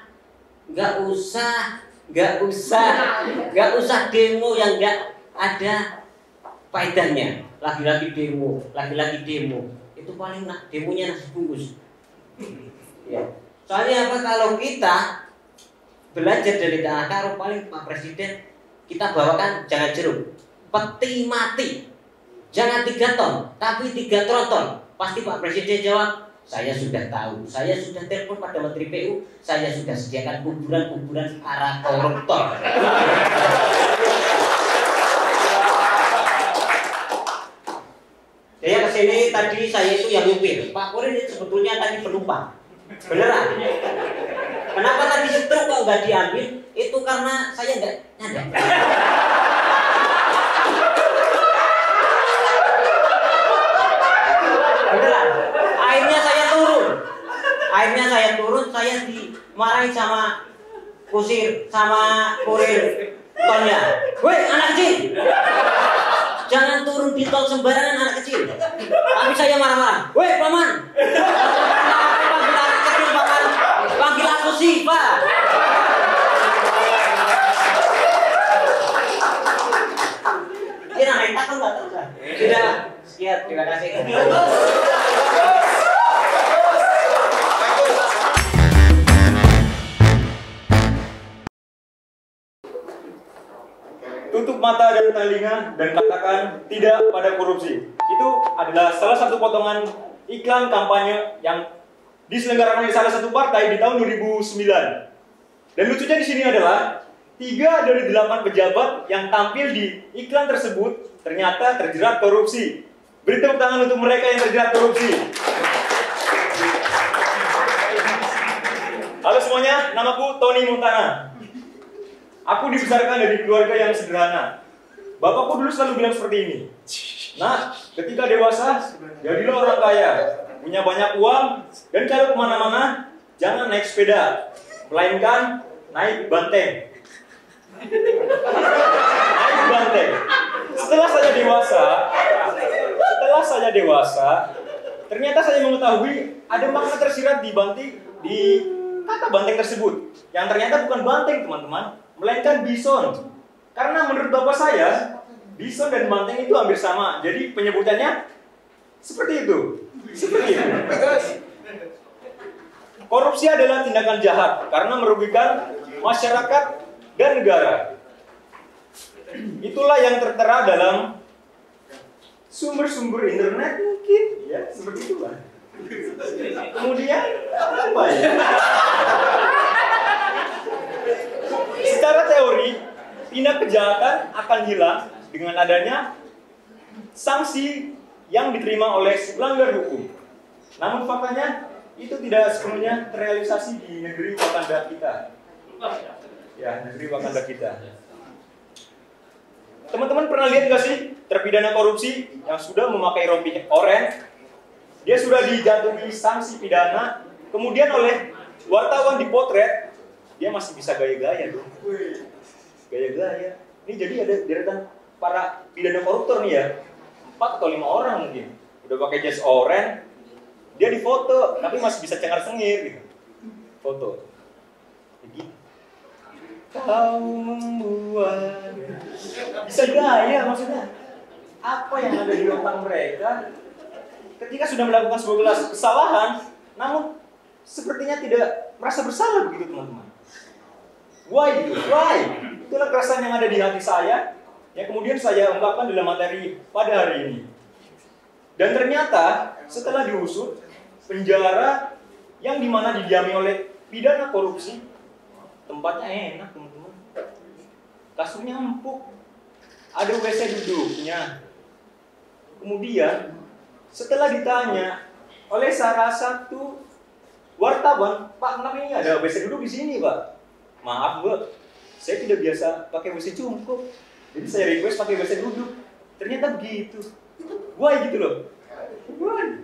demo yang gak ada faedahnya. Lagi-lagi demo. Itu paling demonya nasi bungkus. Ya. Soalnya apa, kalau kita belajar dari tanah Karo, paling Pak Presiden kita bawakan jangan jeruk, peti mati. Jangan 3 ton, tapi 3 tronton. Pasti Pak Presiden jawab, saya sudah tahu, saya sudah telepon pada Menteri PU, saya sudah sediakan kuburan-kuburan para koruptor. Saya kesini tadi, saya itu yang nyupir. Pak Kurin itu sebetulnya tadi penumpang, beneran. Kenapa tadi setruk kok nggak diambil? Itu karena saya nggak nyadar. Akhirnya saya turun, saya dimarahin sama kusir, sama kurir tolnya. Woi anak kecil, jangan turun di tol sembarangan anak kecil. Tapi saya marah-marah. Woi paman, panggil anak kecil paman, panggil aku Siva. Kira naik takut nggak tuh? Sudah, sekian, terima kasih. Tutup mata dan telinga dan katakan tidak pada korupsi. Itu adalah salah satu potongan iklan kampanye yang diselenggarakan di salah satu partai di tahun 2009. Dan lucunya di sini adalah 3 dari 8 pejabat yang tampil di iklan tersebut ternyata terjerat korupsi. Beri tepuk tangan untuk mereka yang terjerat korupsi. Halo semuanya, namaku Tony Montana. Aku dibesarkan dari keluarga yang sederhana. Bapakku dulu selalu bilang seperti ini. Nah, ketika dewasa, jadilah orang kaya, punya banyak uang, dan kalau kemana-mana, jangan naik sepeda, melainkan naik banteng. Naik banteng. Setelah saya dewasa, ternyata saya mengetahui ada makna tersirat di kata banteng tersebut, yang ternyata bukan banteng teman-teman, melainkan bison. Karena menurut bapak saya, bison dan banteng itu hampir sama. Jadi penyebutannya seperti itu. Seperti itu. Korupsi adalah tindakan jahat karena merugikan masyarakat dan negara. Itulah yang tertera dalam sumber-sumber internet mungkin, ya seperti itu Pak. Kemudian apa ya? Secara teori, tindak kejahatan akan hilang dengan adanya sanksi yang diterima oleh pelanggar hukum. Namun faktanya itu tidak sepenuhnya terrealisasi di negeri Wakanda kita. Ya, negeri Wakanda kita. Teman-teman pernah lihat nggak sih terpidana korupsi yang sudah memakai rompi oranye? Dia sudah dijatuhi sanksi pidana, kemudian oleh wartawan dipotret, dia masih bisa gaya-gaya dong. Gaya-gaya. Ini jadi ada deretan para pidana koruptor nih ya, 4 atau 5 orang mungkin. Udah pakai jas oranye, dia difoto, tapi masih bisa cengar-cengir gitu. Foto. Begitu. Kau membuat bisa gaya maksudnya. Apa yang ada di otak mereka ketika sudah melakukan sebuah kesalahan, namun sepertinya tidak merasa bersalah begitu teman-teman. Why gitu? Why? Itulah keresahan yang ada di hati saya, yang kemudian saya ungkapkan dalam materi pada hari ini. Dan ternyata setelah diusut, penjara yang dimana didiami oleh pidana korupsi, tempatnya enak teman-teman. Kasurnya empuk, ada WC duduknya. Kemudian setelah ditanya oleh salah satu wartawan, Pak, kenapa ini ada WC duduk di sini, Pak? Maaf, Mbak, saya tidak biasa pakai WC jongkok, jadi saya request pakai WC duduk. Ternyata begitu. Why gitu loh? Why?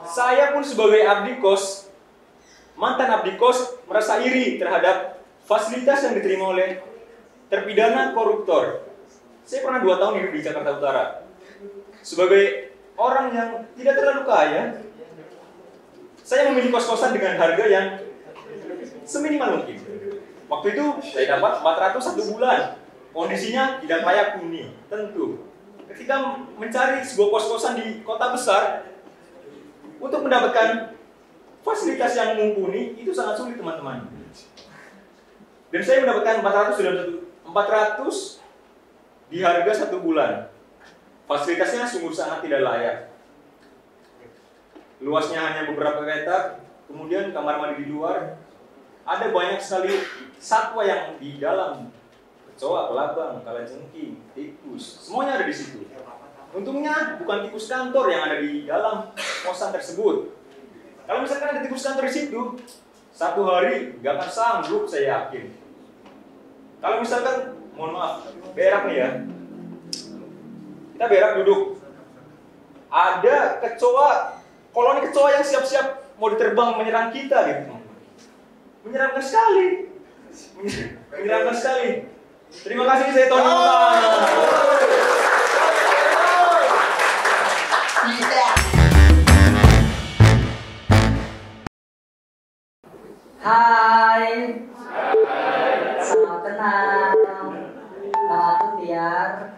Saya pun sebagai abdi kos, mantan abdi kos, merasa iri terhadap fasilitas yang diterima oleh terpidana koruptor. Saya pernah 2 tahun hidup di Jakarta Utara. Sebagai orang yang tidak terlalu kaya, saya memilih kos-kosan dengan harga yang seminimal mungkin. Waktu itu saya dapat 400 1 bulan. Kondisinya tidak layak huni, tentu. Ketika mencari sebuah kos-kosan di kota besar, untuk mendapatkan fasilitas yang mumpuni, itu sangat sulit teman-teman. Dan saya mendapatkan 400 di harga 1 bulan. Fasilitasnya sungguh sangat tidak layak. Luasnya hanya beberapa petak, kemudian kamar mandi di luar. Ada banyak sekali satwa yang di dalam. Kecoa, kelabang, kalajengking, tikus, semuanya ada di situ. Untungnya bukan tikus kantor yang ada di dalam kosan tersebut. Kalau misalkan ada tikus kantor di situ, 1 hari nggak akan sanggup saya yakin. Kalau misalkan, mohon maaf, berak nih ya. Kita berak duduk. Ada kecoa, koloni kecoa yang siap-siap mau diterbang menyerang kita gitu. Menyeramkan sekali. Menyeramkan sekali. Terima kasih, saya Tony. Hai. Salam kenal. Nama aku Tiar.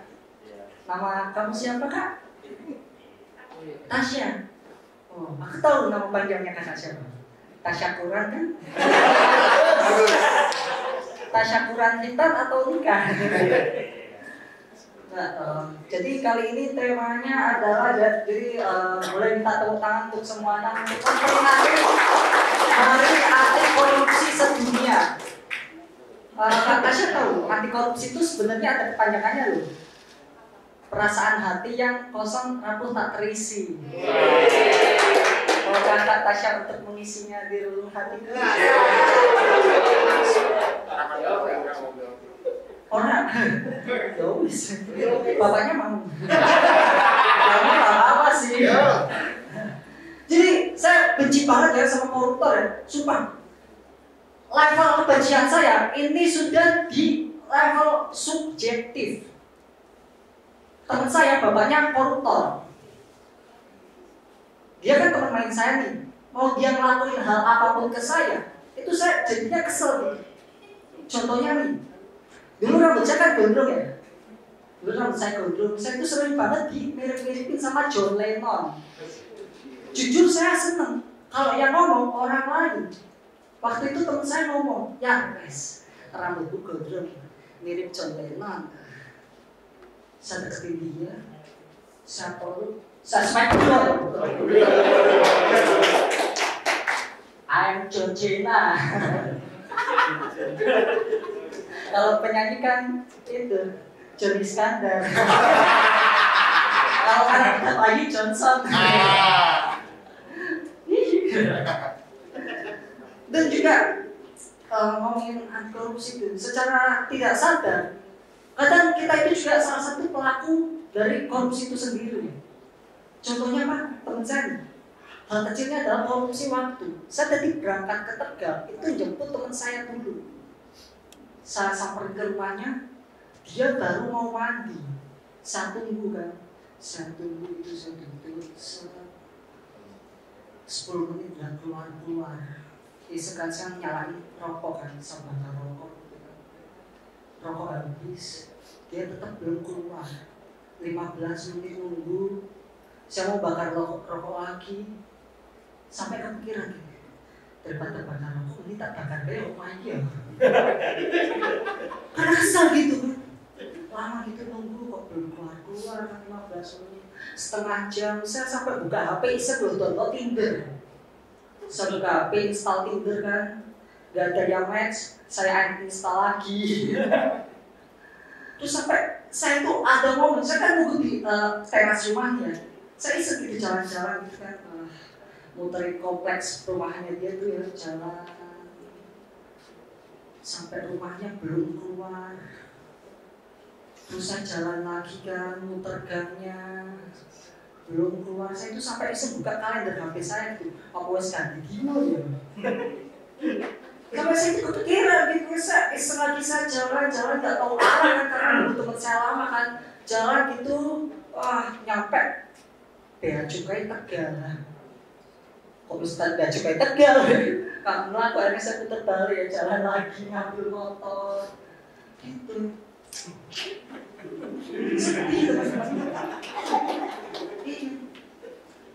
Nama kamu siapa, Kak? Tasya. Oh, aku tahu nama panjangnya Kakak siapa. Tasya Quran kan? Tasya Quran Hitan atau nikah? Nah, jadi kali ini temanya adalah boleh minta tepuk tangan untuk semua anak untuk memperingati Hari Anti Korupsi Sedunia. Kak Tasya tahu anti korupsi itu sebenarnya ada kepanjangannya loh. Perasaan hati yang kosong rapuh tak terisi. Kalau Kak Tasya untuk mengisinya di relung hati. Orang, bapaknya mau. Kamu apa sih? Jadi saya benci banget ya sama koruptor ya, sumpah. Level kebencian saya ini sudah di level subjektif. Teman saya bapaknya koruptor. Dia kan teman main saya nih. Mau dia ngelakuin hal apapun ke saya, itu saya jadinya kesel gitu. Contohnya nih, dulu rambut saya kan gondrong ya. Dulu rambut saya gondrong, saya itu sering banget dimirip-miripin sama John Lennon. Jujur saya seneng kalau yang ngomong orang lain. Waktu itu teman saya ngomong, ya guys, rambutku gondrong, mirip John Lennon. Saya deketin dia, saya peluk, saya smack dulu. I'm Georgina. Kalau penyanyi kan itu Johnny Iskandar. Kalau anak kita lagi Johnson. Dan juga ngomongin anti korupsi itu secara tidak sadar, kadang kita itu juga salah satu pelaku dari korupsi itu sendiri. Contohnya apa? Teman saya. Hal kecilnya adalah korupsi waktu. Saya tadi berangkat ke Tegal, itu jemput teman saya dulu. Saya samperin ke rumahnya, dia baru mau mandi. Saya tunggu kan, saya tunggu 10 menit dan keluar. Sekarang saya nyalain rokok kan, saya bakar rokok. Rokok habis, dia tetap belum keluar. 15 menit nunggu, saya mau bakar rokok lagi. Sampai kepikiran daripada bakar rokok ini tak bakar deh rumah ini ya. Karena kesal gitu kan. Lama gitu nunggu kok belum keluar kan 15 menit. Setengah jam saya sampai buka HP iseng loh download Tinder. Saya buka HP install Tinder kan. Gak ada yang match, saya uninstall lagi. Terus sampai saya tuh ada momen, saya kan nunggu di teras rumahnya. Saya iseng gitu jalan-jalan gitu kan. Muterin kompleks rumahnya dia tuh ya, jalan sampai rumahnya belum keluar. Terus saya jalan lagi kan, muter gangnya belum keluar. Saya itu sampai iseng buka kalender HP saya gitu, apa wes ganti dino ya. Sampai saya itu kepikiran gitu, iseng lagi saya jalan-jalan gak tahu arah kan, karena nunggu temen saya lama kan, jalan gitu, wah nyampe Bea Cukai Tegal. Kok Ustaz Bea Cukai Tegal? Karena aku akhirnya saya putar balik ya, jalan lagi ngambil motor gitu. Sedih teman-teman.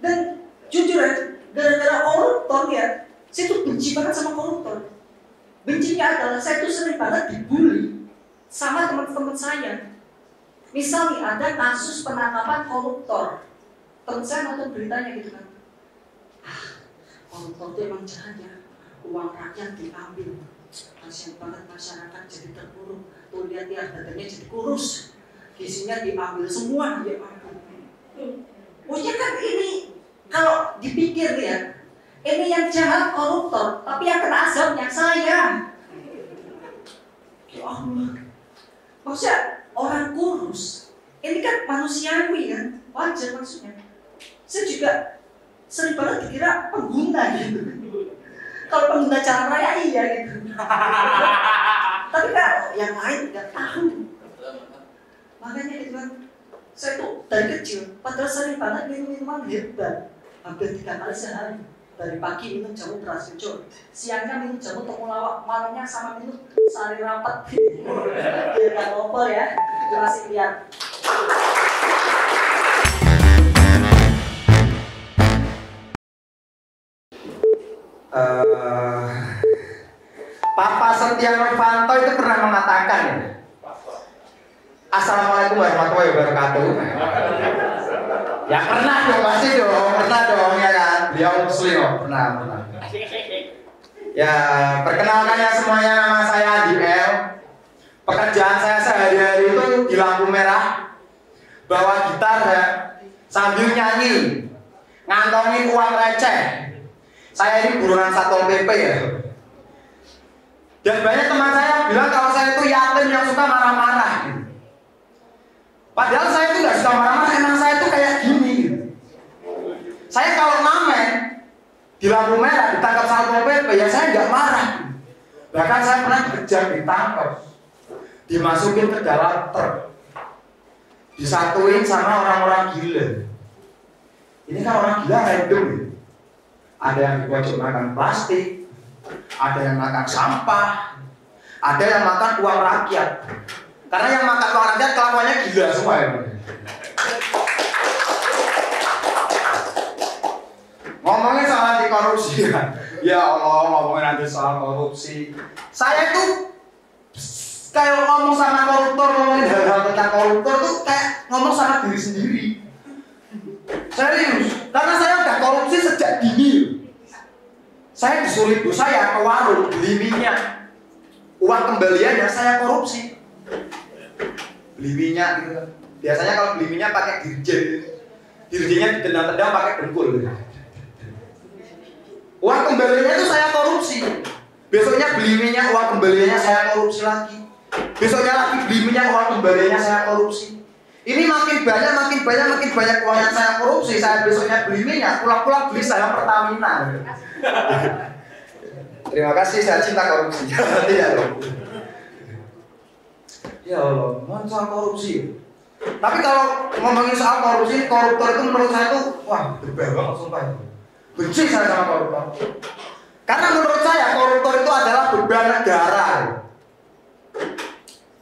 Dan jujur ya, gara-gara koruptor ya, saya tuh benci banget sama koruptor. Bencinya adalah saya tuh sering banget dibully sama teman-teman saya. Misal nih ada kasus penangkapan koruptor, teman saya nonton beritanya gitu kan. Koruptor itu emang jahat ya, uang rakyat diambil. Kasian banget masyarakat jadi terpuruk. Tuh lihat ya, badannya jadi kurus, gizinya diambil semua, ya ampun. Maksudnya kan ini, kalau dipikir ya, ini yang jahat koruptor, tapi yang kena azabnya saya. Ya Allah. Maksudnya orang kurus, ini kan manusiawi kan, wajar maksudnya. Saya juga sering banget dikira pengguna gitu. Kalau pengguna jalan raya iya gitu. Tapi kan yang lain nggak tahu. Makanya gitu kan, saya tuh dari kecil, padahal sering banget minum minuman herbal, hampir 3 kali sehari. Dari pagi minum jamu beras hijau, siangnya minum jamu temulawak, malamnya sama minum sari rapat. Biar nggak ngompol ya, durasi lihat. Papa Setia Novanto itu pernah mengatakan ya, Assalamualaikum warahmatullahi wabarakatuh. Ya pernah dong, pasti dong, pernah dong ya kan. Beliau muslim, pernah. Ya perkenalkannya semuanya, nama saya Adi L. Pekerjaan saya sehari-hari itu di lampu merah, bawa gitar ya, sambil nyanyi, ngantongin uang receh. Saya ini buronan Satpol PP ya. Dan banyak teman saya bilang kalau saya itu yatim yang suka marah-marah gitu. Padahal saya itu gak suka marah-marah, emang saya itu kayak gini gitu. Saya kalau ngamen di lampu merah ditangkap Satpol PP ya saya gak marah. Bahkan saya pernah dikejar, ditangkap, dimasukin ke dalam truk, disatuin sama orang-orang gila. Ini kan orang gila random gitu. Ada yang di pojok makan plastik, ada yang makan sampah, ada yang makan uang rakyat. Karena yang makan uang rakyat kelakuannya gila semua ya. Ngomongin soal anti korupsi ya Allah, ngomongin nanti soal korupsi. Saya tuh kayak ngomong sama koruptor, ngomongin hal-hal tentang koruptor tuh kayak ngomong sama diri sendiri. Serius, karena saya udah korupsi sejak dini. Saya disuruh ibu saya ke warung beli minyak, uang kembaliannya saya korupsi. Beli minyak gitu. Biasanya kalau beli minyak pakai dirjen, dirjennya ditendang-tendang pakai dengkul. Uang kembaliannya itu saya korupsi. Besoknya beli minyak, uang kembaliannya saya korupsi lagi. Besoknya lagi beli minyak, uang kembaliannya saya korupsi. Ini makin banyak uang yang saya korupsi. Saya besoknya beli minyak, pulang-pulang beli saham Pertamina. Terima kasih, saya cinta korupsi. Tidak dong. Ya Allah, mohon soal korupsi. Tapi kalau ngomongin soal korupsi, koruptor itu menurut saya tuh wah berbahaya banget sumpah. Benci saya sama koruptor. Karena menurut saya koruptor itu adalah beban negara.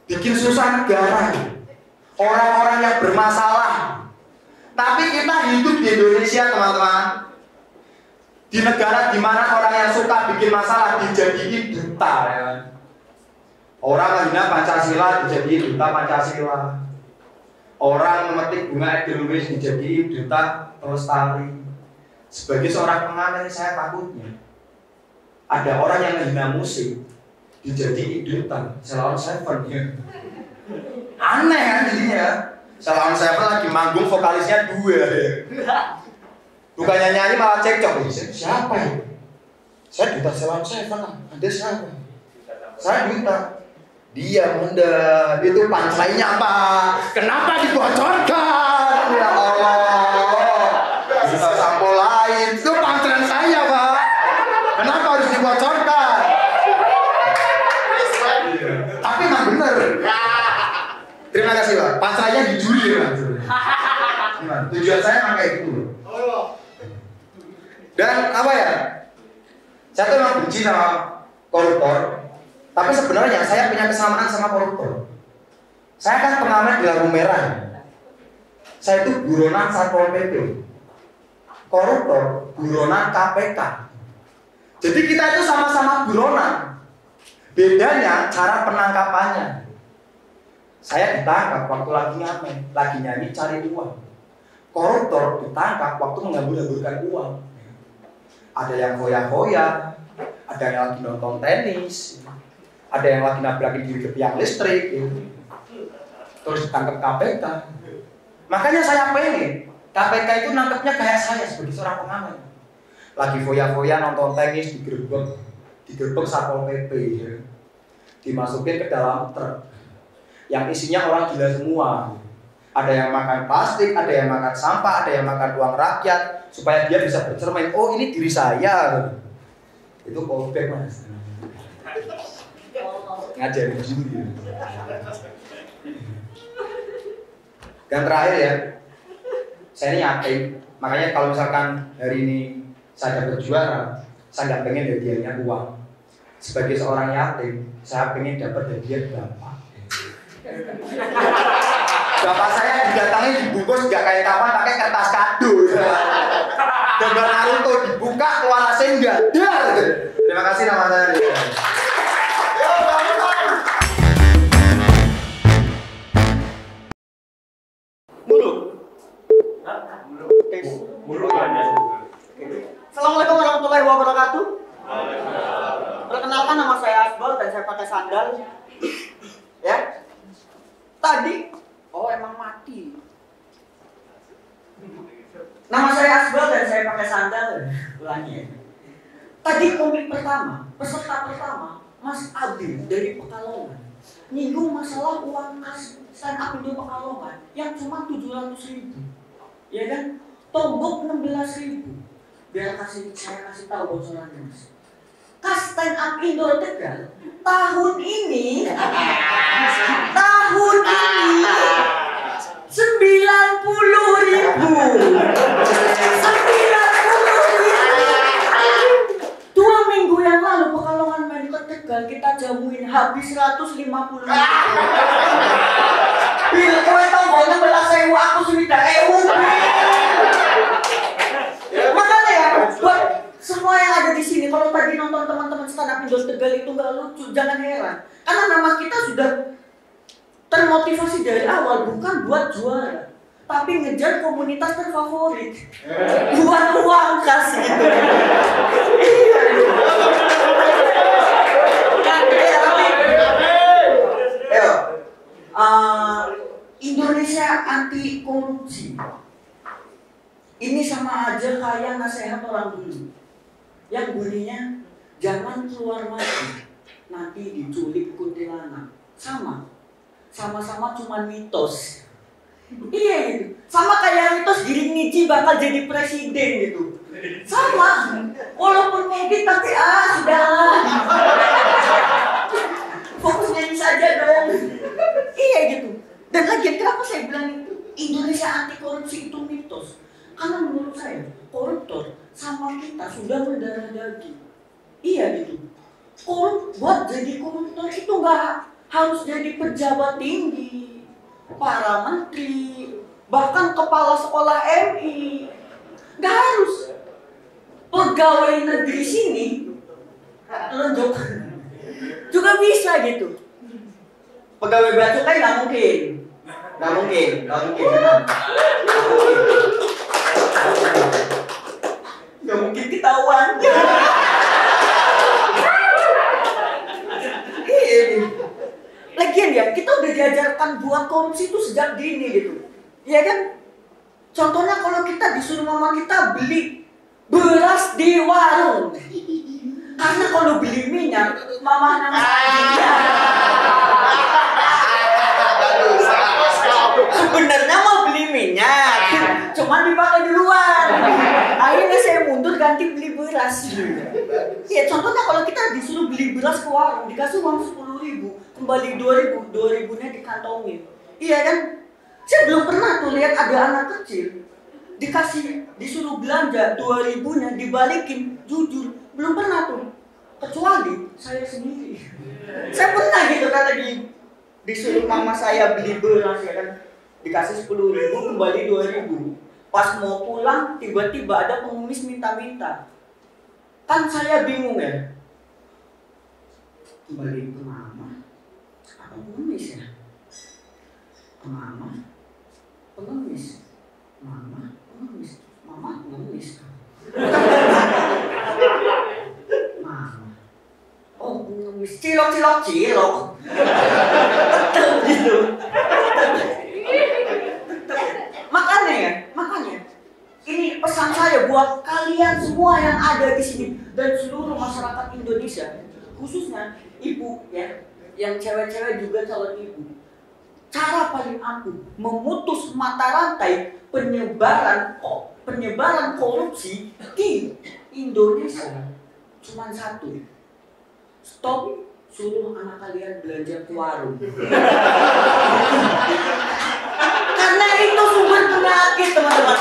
Bikin susah negara. Orang-orang yang bermasalah. Tapi kita hidup di Indonesia, teman-teman. Di negara di mana orang yang suka bikin masalah dijadiin duta, ya. Orang menghina Pancasila dijadiin duta Pancasila. Orang memetik bunga ideologis dijadiin duta pelestari. Sebagai seorang pengamen saya takutnya ada orang yang menghina musik dijadiin duta Salon Seven ya. Aneh kan jadinya. Salon Seven lagi manggung vokalisnya 2 ya. Bukannya nyanyi malah cekcok. Siapa ya? Saya duta Salon Seven lah. Ada siapa? Saya duta. Dia Honda. Itu pancainya apa? Kenapa dibocorkan? Ya Allah. Bisa sampo lain. Itu pantren saya Pak. Kenapa harus dibocorkan? Tapi memang bener. Terima kasih Pak. Pancainya dicuri ya. Tujuan saya memang kayak gitu. Dan apa ya? Saya tuh memang benci sama koruptor. Tapi sebenarnya saya punya kesamaan sama koruptor. Saya kan pengamen di lampu merah. Saya itu buronan Satpol PP. Koruptor buronan KPK. Jadi kita itu sama-sama buronan. Bedanya cara penangkapannya. Saya ditangkap waktu lagi ngamen, lagi nyanyi cari uang. Koruptor ditangkap waktu menghambur-hamburkan uang. Ada yang hoya-hoya, ada yang lagi nonton tenis, ada yang lagi nabrakin diri ke tiang listrik, gitu. Terus ditangkap KPK. Makanya saya pengen KPK itu nangkepnya kayak saya sebagai seorang pengamen. Lagi foya-foya nonton tenis digerebek Satpol PP, ya. Dimasukin ke dalam truk yang isinya orang gila semua. Ada yang makan plastik, ada yang makan sampah, ada yang makan uang rakyat, supaya dia bisa bercermin. Oh ini diri saya. Itu callback Mas. Ngajarin juri. Dan terakhir ya, saya ini yakin. Makanya kalau misalkan hari ini saya dapat juara, saya nggak pengen hadiahnya uang. Sebagai seorang yatim, saya pengen dapat hadiah bapak. Bapak saya didatangi dibungkus nggak kayak kapan pakai kertas kado. Gambar Naruto dibuka keluar Sengadar. Terima kasih nama saya. Assalamualaikum warahmatullahi wabarakatuh. Perkenalkan nama saya Asbal dan saya pakai sandal. Ya. Tadi, emang mati. Nama saya Asbal dan saya pakai sandal. Ulangi ya. Tadi komik pertama, peserta pertama, Mas Adil dari Pekalongan, nyinggung masalah uang kas stand up Indo Pekalongan yang cuma 700.000. Ya kan? Tombok 16.000. Biar saya kasih tahu bocorannya Mas. Kas stand up Indo Tegal tahun ini 90.000. 2 minggu yang lalu habis 150 ribu. Bil, kowe tonggonya belas sewu, aku sudah ewu. Makanya ya, buat semua yang ada di sini, kalau tadi nonton teman-teman stand up Indo Tegal itu nggak lucu, jangan heran. Karena nama kita sudah termotivasi dari awal, bukan buat juara, tapi ngejar komunitas terfavorit, buat uang kasih gitu. Indonesia anti korupsi. Ini sama aja kayak nasihat orang dulu yang bunyinya jangan keluar mati, nanti diculik kuntilanak. Sama-sama cuman mitos. Iya gitu. Sama kayak mitos Giring Niji bakal jadi presiden gitu. Sama. Walaupun mungkin tapi sudahlah. Fokus nyanyi saja dong. Iya gitu. Dan lagi kenapa saya bilang itu Indonesia anti korupsi itu mitos? Karena menurut saya koruptor sama kita sudah mendarah daging. Iya gitu. Buat jadi koruptor itu nggak harus jadi pejabat tinggi, para menteri, bahkan kepala sekolah MI. Nggak harus. Pegawai negeri sini lenjok juga bisa gitu. Pegawai bea cukai nggak mungkin. Nggak mungkin ketahuan. Lagian ya, kita udah diajarkan buat korupsi itu sejak dini gitu. Iya kan? Contohnya kalau kita disuruh mama kita beli beras di warung. Karena kalau beli minyak, mama sebenarnya mau beli minyak, cuma dipakai duluan. Akhirnya saya mundur ganti beli beras. Ya contohnya kalau kita disuruh beli beras ke warung, dikasih uang 10.000, kembali 2.000-nya dikantongin. Iya kan? Saya belum pernah tuh lihat ada anak kecil disuruh belanja 2.000-nya dibalikin, jujur belum pernah tuh. Kecuali saya sendiri. Saya pernah gitu kan lagi disuruh mama saya beli beras ya kan, dikasih 10.000 kembali 2.000. Pas mau pulang tiba-tiba ada pengemis minta-minta. Kan saya bingung ya. Kembali ke mama apa pengemis ya? Mama pengemis. Mama pengemis. Mama pengemis. Mama. Oh pengemis. Cilok. Betul gitu. Makanya ini pesan saya buat kalian semua yang ada di sini dan seluruh masyarakat Indonesia, khususnya ibu ya, yang cewek-cewek juga calon ibu. Cara paling ampuh memutus mata rantai penyebaran korupsi di Indonesia cuma satu. Stop suruh anak kalian belanja ke warung. Karena itu sumber penyakit, teman-teman.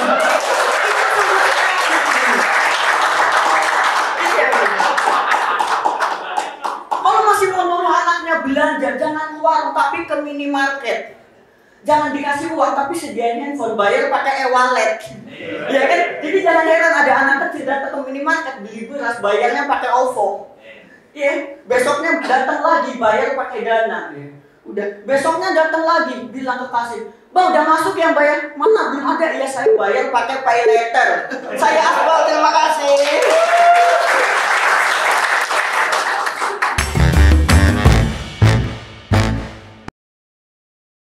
Kalau masih mau nyuruh anaknya belanja, jangan ke warung tapi ke minimarket. Jangan dikasih uang tapi sediain handphone, bayar pakai e-wallet. Ya kan? Jadi jangan heran ada anak kecil datang ke minimarket beli beras, bayarnya pakai OVO. Ya, besoknya datang lagi bayar pakai Dana. Udah, besoknya datang lagi bilang ke kasir, "Bang, udah masuk yang bayar?" "Mana? Belum ada." "Iya, saya bayar pakai pay letter. Saya aspal, terima kasih."